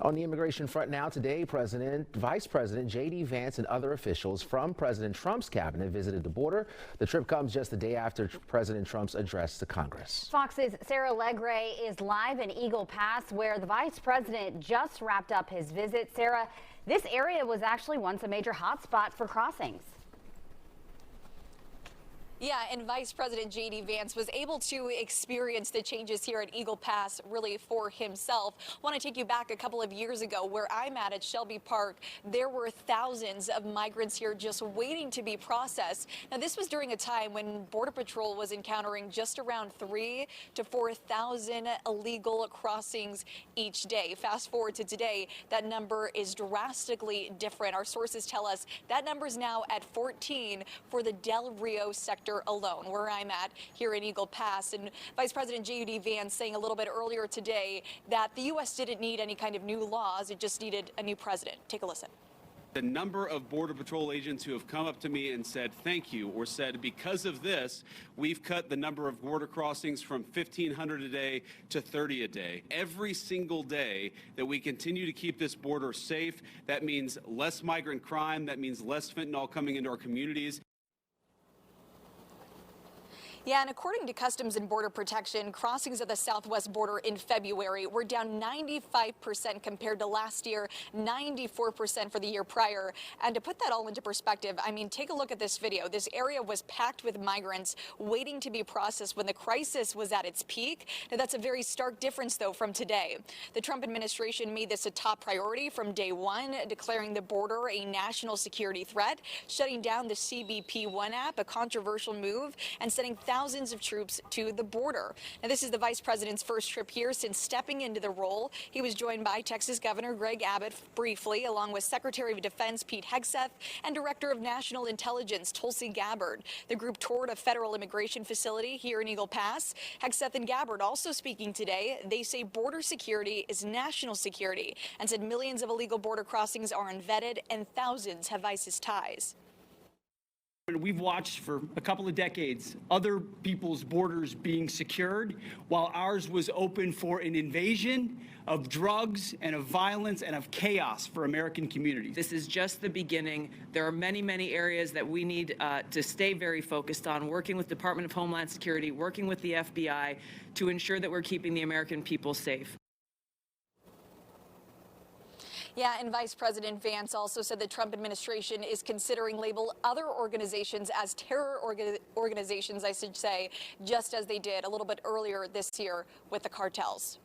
On the immigration front now today, Vice President JD Vance and other officials from President Trump's cabinet visited the border. The trip comes just the day after President Trump's address to Congress. Fox's Sarah Legre is live in Eagle Pass, where the vice president just wrapped up his visit. Sarah, this area was actually once a major hotspot for crossings. Yeah, and Vice President JD Vance was able to experience the changes here at Eagle Pass really for himself. I want to take you back a couple of years ago where I'm at Shelby Park. There were thousands of migrants here just waiting to be processed. Now, this was during a time when Border Patrol was encountering just around 3,000 to 4,000 illegal crossings each day. Fast forward to today, that number is drastically different. Our sources tell us that number is now at 14 for the Del Rio sector alone, where I'm at here in Eagle Pass. And Vice President JD Vance saying a little bit earlier today that the U.S. didn't need any kind of new laws. It just needed a new president. Take a listen. The number of Border Patrol agents who have come up to me and said thank you, or said because of this, we've cut the number of border crossings from 1,500 a day to 30 a day. Every single day that we continue to keep this border safe, that means less migrant crime, that means less fentanyl coming into our communities. Yeah, and according to Customs and Border Protection, crossings at the southwest border in February were down 95% compared to last year, 94% for the year prior. And to put that all into perspective, I mean, take a look at this video. This area was packed with migrants waiting to be processed when the crisis was at its peak. Now, that's a very stark difference, though, from today. The Trump administration made this a top priority from day one, declaring the border a national security threat, shutting down the CBP-1 app, a controversial move, and sending thousands of troops to the border. Now, this is the vice president's first trip here since stepping into the role. He was joined by Texas Governor Greg Abbott briefly, along with Secretary of Defense Pete Hegseth and Director of National Intelligence Tulsi Gabbard. The group toured a federal immigration facility here in Eagle Pass. Hegseth and Gabbard also speaking today. They say border security is national security and said millions of illegal border crossings are unvetted and thousands have ISIS ties. We've watched for a couple of decades other people's borders being secured while ours was open for an invasion of drugs and of violence and of chaos for American communities. This is just the beginning. There are many, many areas that we need to stay very focused on, working with Department of Homeland Security, working with the FBI to ensure that we're keeping the American people safe. Yeah, and Vice President Vance also said the Trump administration is considering label other organizations as terror organizations, I should say, just as they did a little bit earlier this year with the cartels.